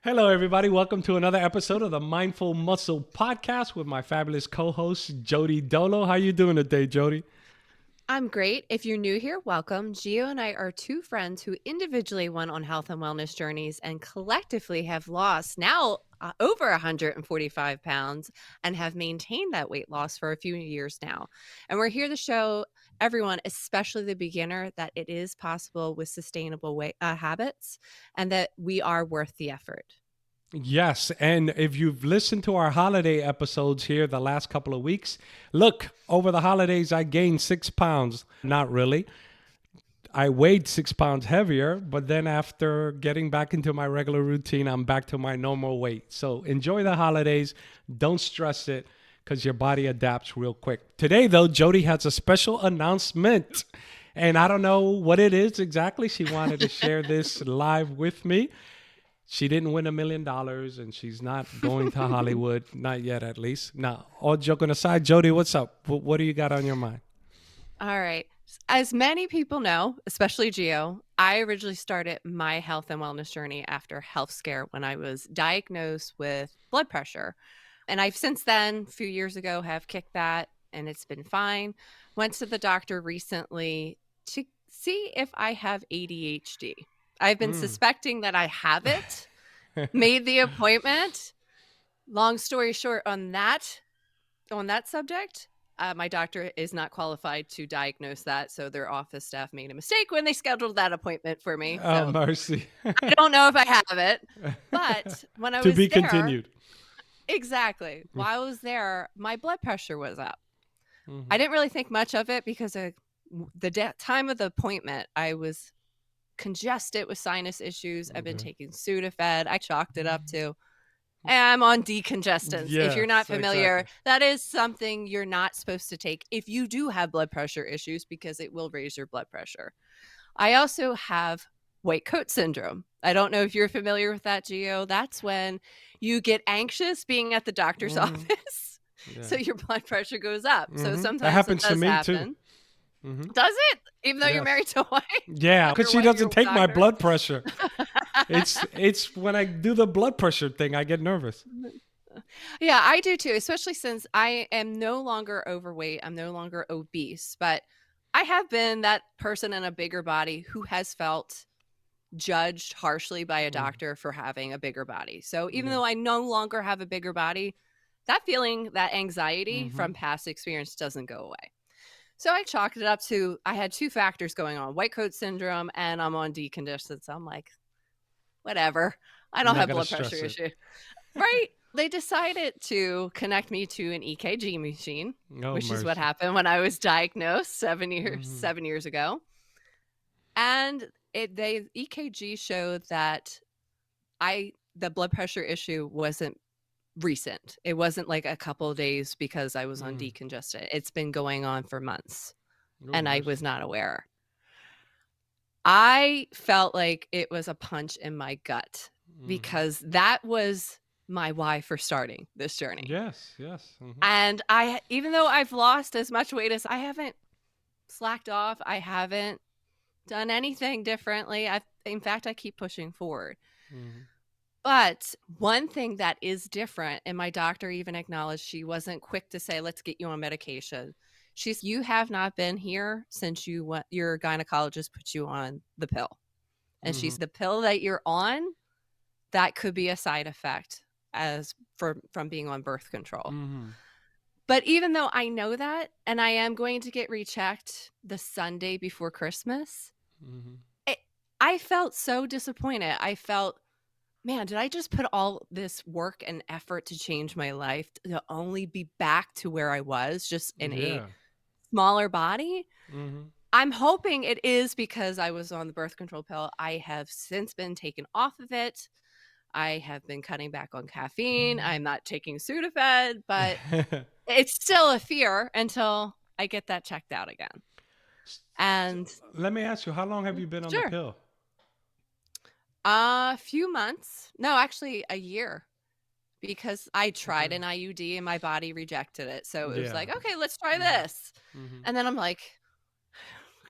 Hello, everybody. Welcome to another episode of the Mindful Muscle Podcast with my fabulous co-host Jodi Dolo. How you doing today, Jodi? I'm great. If you're new here, welcome. Gio and I are two friends who individually went on health and wellness journeys and collectively have lost now over 145 pounds and have maintained that weight loss for a few years now. And we're here to show everyone, especially the beginner, that it is possible with sustainable habits and that we are worth the effort. Yes, and if you've listened to our holiday episodes here the last couple of weeks, look, over the holidays I gained 6 pounds. Not really. I weighed 6 pounds heavier, but then after getting back into my regular routine, I'm back to my normal weight. So enjoy the holidays. Don't stress it because your body adapts real quick. Today, though, Jodi has a special announcement. And I don't know what it is exactly. She wanted to share this live with me. She didn't win $1 million and she's not going to Hollywood, not yet at least. Now, all joking aside, Jodi, what's up? What do you got on your mind? All right. As many people know, especially Gio, I originally started my health and wellness journey after health scare when I was diagnosed with blood pressure. And I've since then, a few years ago, have kicked that and it's been fine. Went to the doctor recently to see if I have ADHD. I've been Mm. suspecting that I have it, made the appointment. Long story short on that subject, my doctor is not qualified to diagnose that, so their office staff made a mistake when they scheduled that appointment for me. Oh, So mercy. I don't know if I have it, but when I To was be there, continued. exactly, while I was there, my blood pressure was up. I Mhm. didn't really think much of it because the time of the appointment, I was congested with sinus issues. I've been Okay. taking Sudafed. I chalked it up to I'm on decongestants. If you're not Yes, familiar, exactly. that is something you're not supposed to take if you do have blood pressure issues because it will raise your blood pressure. I also have white coat syndrome. I don't know if you're familiar with that, Gio. That's when you get anxious being at the doctor's Hmm. office. So Yeah. your blood pressure goes up. So That sometimes it happens to does me too. happen. Hmm. Does it? Even though you're Yes. married to a white, Yeah, because your she white, doesn't your take my doctor? blood pressure. It's when I do the blood pressure thing, I get nervous. Yeah, I do too, especially since I am no longer overweight. I'm no longer obese, but I have been that person in a bigger body who has felt judged harshly by a Mm. doctor for having a bigger body. So even Yeah. though I no longer have a bigger body, that feeling, that anxiety Hmm. from past experience doesn't go away. So I chalked it up to I had two factors going on, white coat syndrome and I'm on deconditioned. So I'm like, whatever. I I'm don't not have gonna blood pressure stress it. issue. Right. They decided to connect me to an EKG machine, Oh, which is what mercy. happened when I was diagnosed 7 years Hmm. 7 years ago. And the EKG showed that I the blood pressure issue wasn't recent. It wasn't like a couple of days because I was on Mm. decongestant. It's been going on for months Oh, and I was mercy. not aware. I felt like it was a punch in my gut Hmm. because that was my why for starting this journey. Yes, yes. Hmm. And even though I've lost as much weight as I haven't slacked off, I haven't done anything differently. In fact, I keep pushing forward. Hmm. But one thing that is different, and my doctor even acknowledged she wasn't quick to say, let's get you on medication. She's, you have not been here since your gynecologist put you on the pill. And Hmm. she's the pill that you're on, that could be a side effect from being on birth control. Hmm. But even though I know that, and I am going to get rechecked the Sunday before Christmas, Hmm. it, I felt so disappointed. I felt, man, did I just put all this work and effort to change my life to only be back to where I was, just in a Yeah. smaller body? Hmm. I'm hoping it is because I was on the birth control pill. I have since been taken off of it. I have been cutting back on caffeine. I'm not taking Sudafed, but it's still a fear until I get that checked out again. So, And let me ask you, how long have you been on the sure, pill? a few months. No, actually a year because I tried Okay. an IUD and my body rejected it. So it was Yeah. like, okay, let's try Hmm. this. Hmm. And then I'm like,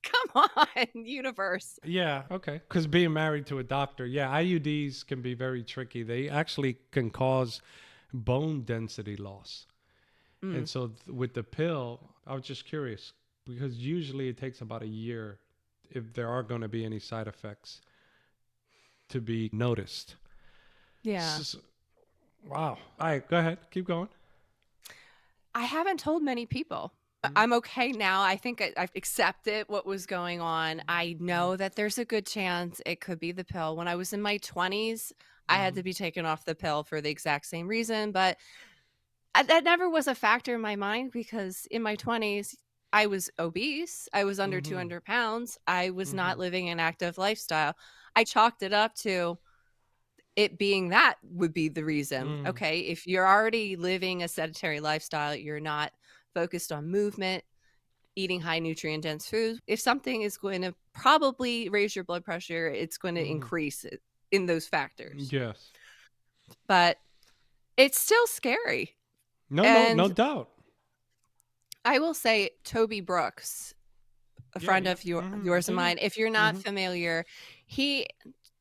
Come on, universe. Yeah, okay. Because being married to a doctor, yeah, IUDs can be very tricky. They actually can cause bone density loss. And Mm. so with the pill, I was just curious because usually it takes about a year if there are going to be any side effects to be noticed. Yeah. S- wow. All right, go ahead. Keep going. I haven't told many people. I'm okay now. I think I've accepted what was going on. I know that there's a good chance it could be the pill. When I was in my 20s, I had Mm-hmm. to be taken off the pill for the exact same reason, but that never was a factor in my mind because in my 20s, I was obese. I was under Mm-hmm. 200 pounds. I was Mm-hmm. not living an active lifestyle. I chalked it up to it being that would be the reason. Mm. Okay. If you're already living a sedentary lifestyle, you're not focused on movement, eating high nutrient dense food. If something is going to probably raise your blood pressure, it's going to Mm-hmm. increase it in those factors. Yes. But it's still scary. No, no, no And doubt. I will say, Toby Brooks, a Yeah, friend yeah. of Mm-hmm. yours and Yeah, mine, if you're yeah. not familiar, he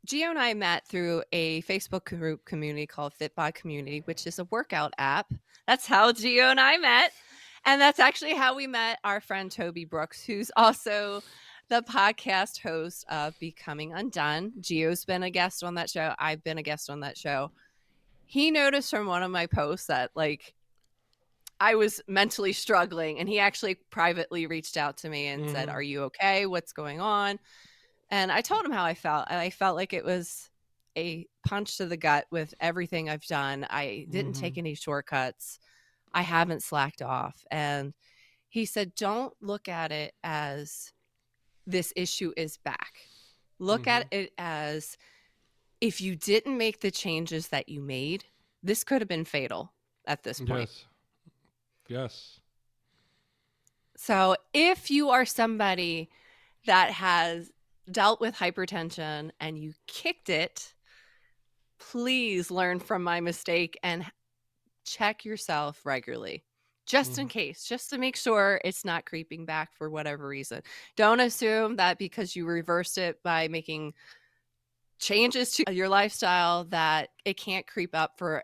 Gio and I met through a Facebook group community called Fitbod Community, which is a workout app. That's how Gio and I met. And that's actually how we met our friend Toby Brooks, who's also the podcast host of Becoming Undone. Gio's been a guest on that show. I've been a guest on that show. He noticed from one of my posts that like I was mentally struggling, and he actually privately reached out to me and said, Mm-hmm. "Are you okay? What's going on?" And I told him how I felt. I felt like it was a punch to the gut with everything I've done. I didn't Mm-hmm. take any shortcuts. I haven't slacked off. And he said, "Don't look at it as this issue is back. Look Mm-hmm. at it as if you didn't make the changes that you made, this could have been fatal at this point." Yes. Yes. So if you are somebody that has dealt with hypertension and you kicked it, please learn from my mistake and check yourself regularly. Just in Mm-hmm. case, just to make sure it's not creeping back for whatever reason. Don't assume that because you reversed it by making changes to your lifestyle that it can't creep up for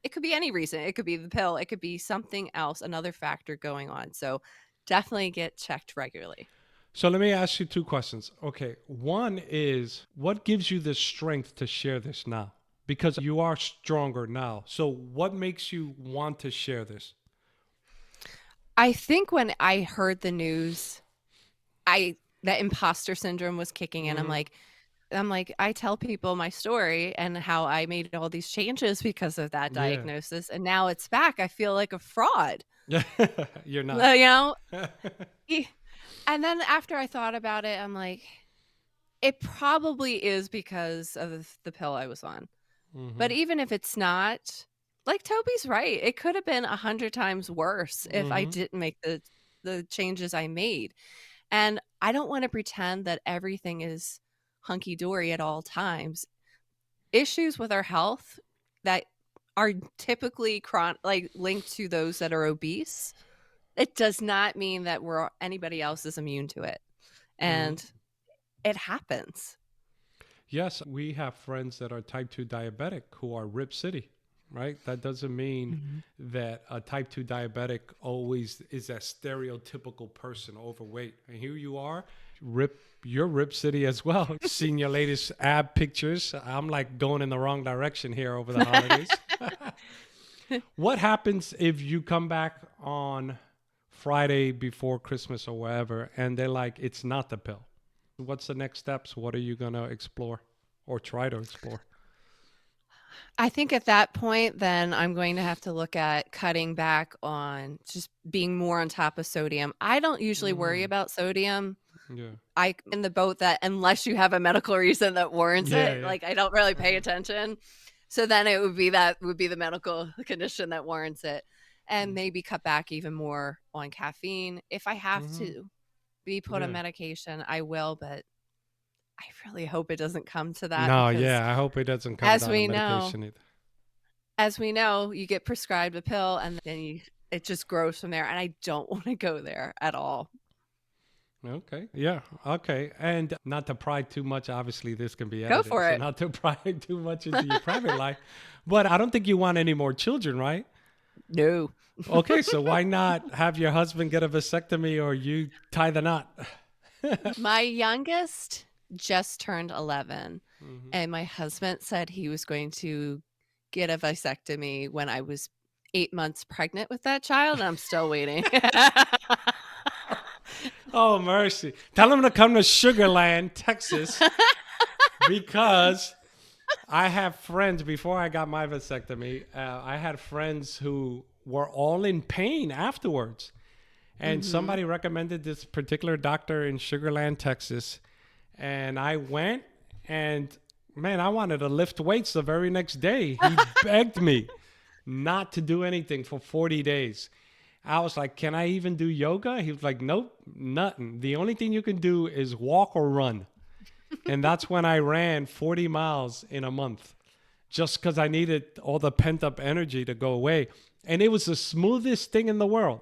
it could be any reason. It could be the pill, it could be something else, another factor going on. So definitely get checked regularly. So let me ask you two questions. Okay. One is what gives you the strength to share this now? Because you are stronger now. So what makes you want to share this? I think when I heard the news, I that imposter syndrome was kicking in. Mm-hmm. I'm like, I tell people my story and how I made all these changes because of that Yeah. diagnosis, and now it's back. I feel like a fraud. Yeah. You're not. You know? E- And then after I thought about it, I'm like, it probably is because of the pill I was on. Mm-hmm. But even if it's not, like Toby's right, it could have been 100 times worse if I Mm-hmm. didn't make the changes I made. And I don't want to pretend that everything is hunky dory at all times. Issues with our health that are typically like linked to those that are obese, it does not mean that we're anybody else is immune to it. Mm-hmm. And it happens. Yes, we have friends that are type 2 diabetic who are Rip City, right? That doesn't mean Mhm. that a type 2 diabetic always is a stereotypical person overweight. And here you are, you're Rip City as well. Seeing your latest ab pictures, I'm like going in the wrong direction here over the holidays. What happens if you come back on Friday before Christmas or wherever and they're like, it's not the pill? What's the next steps? What are you going to explore or try to explore? I think at that point, then I'm going to have to look at cutting back on just being more on top of sodium. I don't usually worry Mm-hmm. about sodium. Yeah. I in the boat that unless you have a medical reason that warrants Yeah. it, Yeah. like I don't really pay Uh-huh. attention. So then it would be the medical condition that warrants it. And maybe cut back even more on caffeine. If I have Mm-hmm. to be put on Yeah. medication, I will, but I really hope it doesn't come to that No, because yeah. I hope it doesn't come as down to we know, medication either. you get prescribed a pill and then it just grows from there. And I don't want to go there at all. Okay. Yeah. Okay. And not to pry too much, obviously, this can be Go edited. for So, it. not to pry too much into your private life. But I don't think you want any more children, right? No. Okay. So, why not have your husband get a vasectomy or you tie the knot? My youngest just turned 11, Hmm. and my husband said he was going to get a vasectomy when I was 8 months pregnant with that child, and I'm still waiting. Oh, mercy. Tell him to come to Sugarland, Texas, because I have friends before I got my vasectomy. I had friends who were all in pain afterwards. And Mhm. somebody recommended this particular doctor in Sugarland, Texas. And I went, and man, I wanted to lift weights the very next day. He begged me not to do anything for 40 days. I was like, can I even do yoga? He was like, nope, nothing. The only thing you can do is walk or run. And that's when I ran 40 miles in a month just because I needed all the pent up energy to go away. And it was the smoothest thing in the world.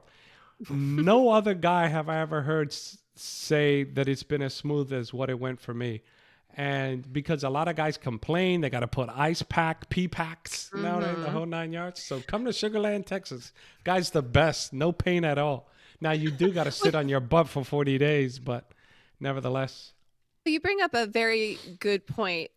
No other guy have I ever heard say that it's been as smooth as what it went for me. And because a lot of guys complain, they got to put ice pack, pee packs, you know, the Mhm. whole 9 yards. So come to Sugarland, Texas. Guy's the best. No pain at all. Now you do got to Well, sit on your butt for 40 days, but nevertheless. you bring up a very good point.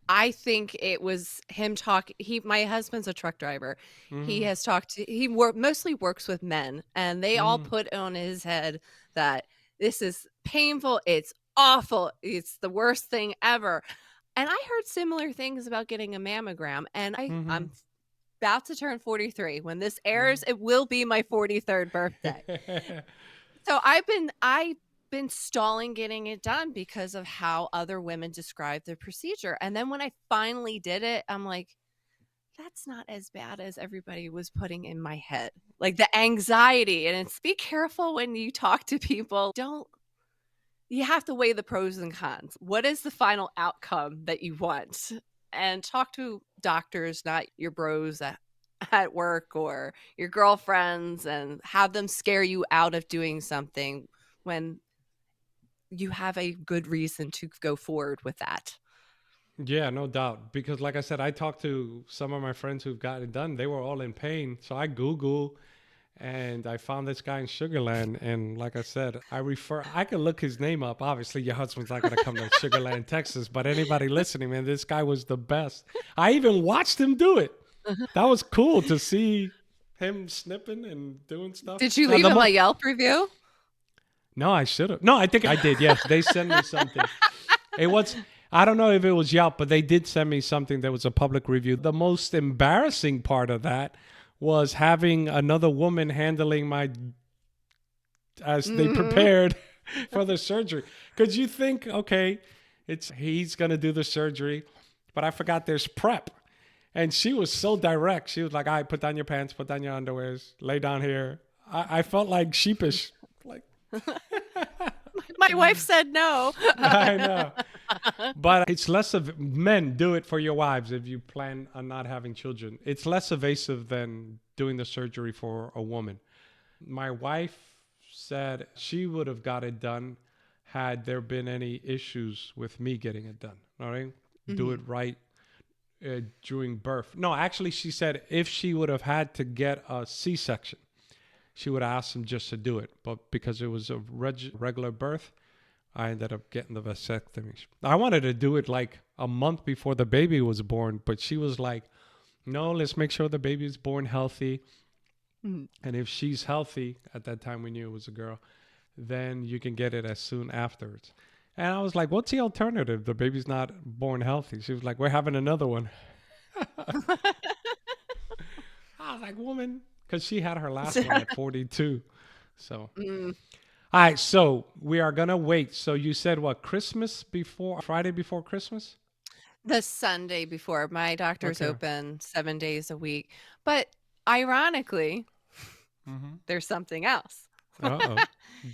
I think it was him talk he my husband's a truck driver. He Hmm. has talked to mostly works with men, and they all Hmm. put on his head that this is painful, it's awful, it's the worst thing ever. And I heard similar things about getting a mammogram, and I'm Hmm. about to turn 43. When this airs, Hmm. it will be my 43rd birthday. So I've been stalling getting it done because of how other women describe the procedure. And then when I finally did it, I'm like, that's not as bad as everybody was putting in my head. Like the anxiety, and it's be careful when you talk to people. Don't You have to weigh the pros and cons. What is the final outcome that you want? And talk to doctors, not your bros at work or your girlfriends, and have them scare you out of doing something when you have a good reason to go forward with that. Yeah, no doubt. Because, like I said, I talked to some of my friends who've got it done. They were all in pain. So I Google and I found this guy in Sugarland. And like I said, I could look his name up. Obviously, your husband's not going to come to Sugarland, Texas, but anybody listening, man, this guy was the best. I even watched him do it. That was cool to see him snipping and doing stuff. Did you Now, leave him a Yelp review? no, I should have. No, I think I did. Yes, they sent me something. It was, I don't know if it was Yelp, but they did send me something that was a public review. The most embarrassing part of that was having another woman handling my, as they Mhm. prepared for the surgery. Because you think, okay, he's going to do the surgery, but I forgot there's prep. And she was so direct. She was like, all right, put down your pants, put down your underwears, lay down here. I felt like sheepish. Like, My wife said no. I know. But it's less of men do it for your wives if you plan on not having children. It's less evasive than doing the surgery for a woman. My wife said she would have got it done had there been any issues with me getting it done. All right. Do it Mhm. right during birth. No, actually, she said if she would have had to get a C section, she would have asked him just to do it. But because it was a regular birth, I ended up getting the vasectomy. I wanted to do it like a month before the baby was born, but she was like, no, let's make sure the baby is born healthy. Mhm. And if she's healthy, at that time we knew it was a girl, then you can get it as soon afterwards. And I was like, what's the alternative? The baby's not born healthy. She was like, we're having another one. I was like, woman, because she had her last one at 42. So, Mm. all right. So we are going to wait. So you said what, Christmas before, Friday before Christmas? The Sunday before. My doctor's Okay. open 7 days a week. But ironically, Mm-hmm. there's something else. Uh-oh.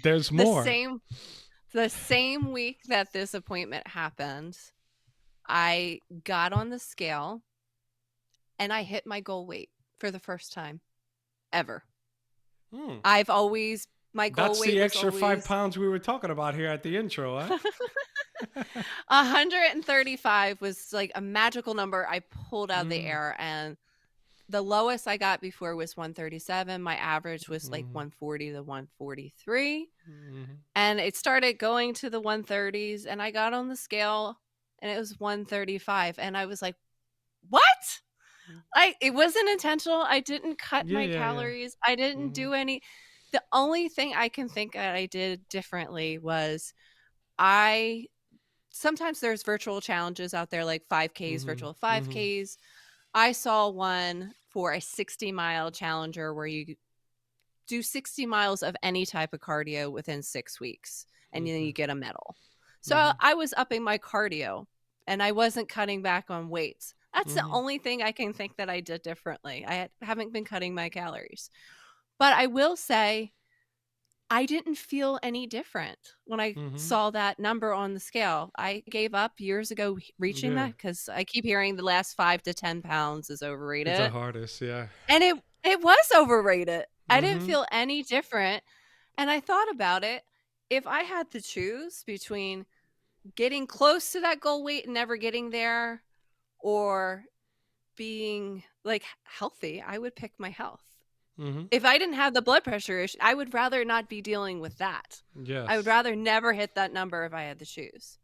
There's The more. same the same week that this appointment happened, I got on the scale and I hit my goal weight for the first time ever. Hmm. I've always My goal That's weight the was extra five always pounds we were talking about here at the intro, huh? 135 was like a magical number I pulled out of the Mm, air, and the lowest I got before was 137. My average was like mm, 140 to 143. mm, And it started going to the 130s, and I got on the scale and it was 135. And I was like, what? It wasn't intentional. I didn't cut yeah, my yeah, yeah. calories. I didn't Mm, do any. The only thing I can think that I did differently was I sometimes there's virtual challenges out there like 5Ks, mm, virtual mm, 5Ks. I saw one for a 60-mile challenger where you do 60 miles of any type of cardio within 6 weeks, and then you okay. get a medal. So Mm, I was upping my cardio and I wasn't cutting back on weights. That's the mm, only thing I can think that I did differently. Haven't been cutting my calories. But I will say, I didn't feel any different when I mm, saw that number on the scale. I gave up years ago reaching yeah, that because I keep hearing the last 5 to 10 pounds is it's the overrated. hardest, yeah. And it was overrated. I didn't Mm-hmm. feel any different, and I thought about it. If I had to choose between getting close to that goal weight and never getting there or being, like, healthy, I would pick my health. Mm-hmm. If I didn't have the blood pressure issue, I would rather not be dealing with that. I would Yes. rather never hit that number if I had to choose.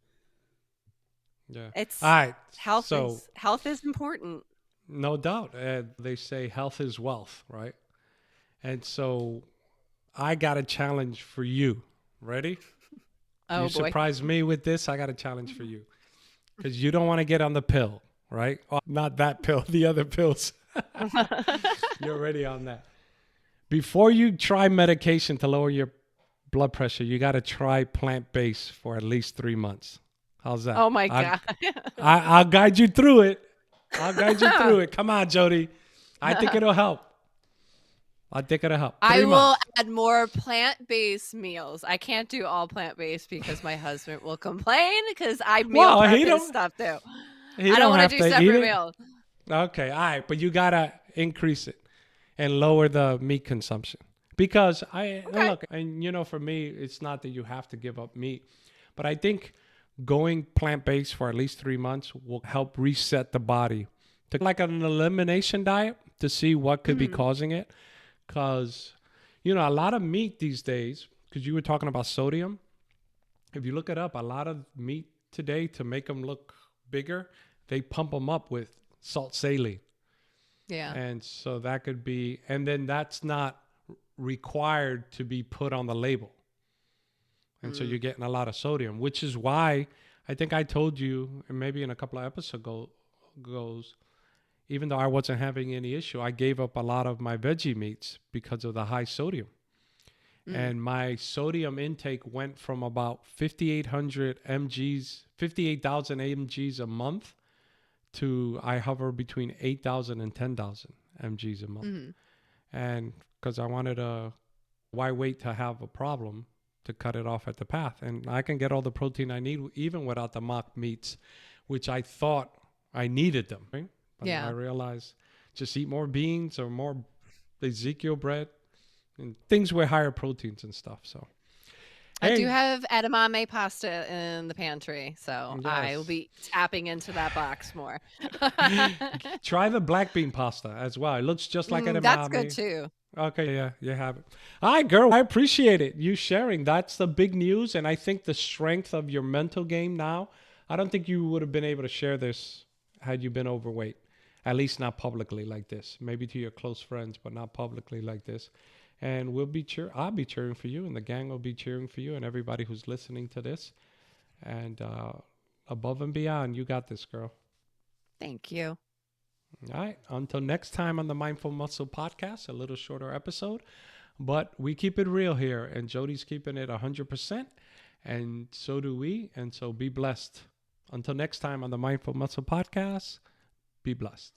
Yeah. All It's right. So, health is important. no doubt, they say health is wealth, right? And so I got a challenge for you. Ready? You Oh, boy. surprised me with this. I got a challenge for you because you don't want to get on the pill, right? Oh, not that pill, the other pills. You're already on that. Before you try medication to lower your blood pressure, you got to try plant based for at least 3 months. How's that? Oh my god. I'll guide you through it. I'll guide you through it. Come on, Jody. I think it'll help. I think it'll help. I Three will months. add more plant-based meals. I can't do all plant-based because my husband will complain because I meal Well, prep his stuff too. he I don't don't want to have do to eat separate it. meals. Okay, all right, but you gotta increase it and lower the meat consumption because Okay. look, and for me, it's not that you have to give up meat, but I think going plant based for at least 3 months will help reset the body to like an elimination diet to see what could be Mhm. causing it. Because a lot of meat these days, because you were talking about sodium, if you look it up, a lot of meat today to make them look bigger, they pump them up with salt saline. Yeah. And so that could be, and then that's not required to be put on the label. And so Mm. you're getting a lot of sodium, which is why I think I told you, and maybe in a couple of episodes goes, even though I wasn't having any issue, I gave up a lot of my veggie meats because of the high sodium. Mm. And my sodium intake went from about 5,800 mgs, 58,000 mgs a month to I hover between 8,000 and 10,000 mgs a month. Mhm. And because I wanted why wait to have a problem to cut it off at the path? And I can get all the protein I need even without the mock meats, which I thought I needed them. Right? But I Yeah. realized just eat more beans or more Ezekiel bread and things with higher proteins and stuff. So, I do hey, have edamame pasta in the pantry, so I will yes. be tapping into that box more. Try the black bean pasta as well. It looks just like That's good edamame. too. Okay, yeah, you have it. All right, girl. I appreciate it. You sharing. That's the big news. And I think the strength of your mental game now, I don't think you would have been able to share this had you been overweight. At least not publicly like this. Maybe to your close friends, but not publicly like this. And I'll be cheering for you, and the gang will be cheering for you, and everybody who's listening to this. And above and beyond, you got this, girl. Thank you. All right. Until next time on the Mindful Muscle podcast, a little shorter episode, but we keep it real here, and Jody's keeping it 100%, and so do we. And so be blessed. Until next time on the Mindful Muscle podcast, be blessed.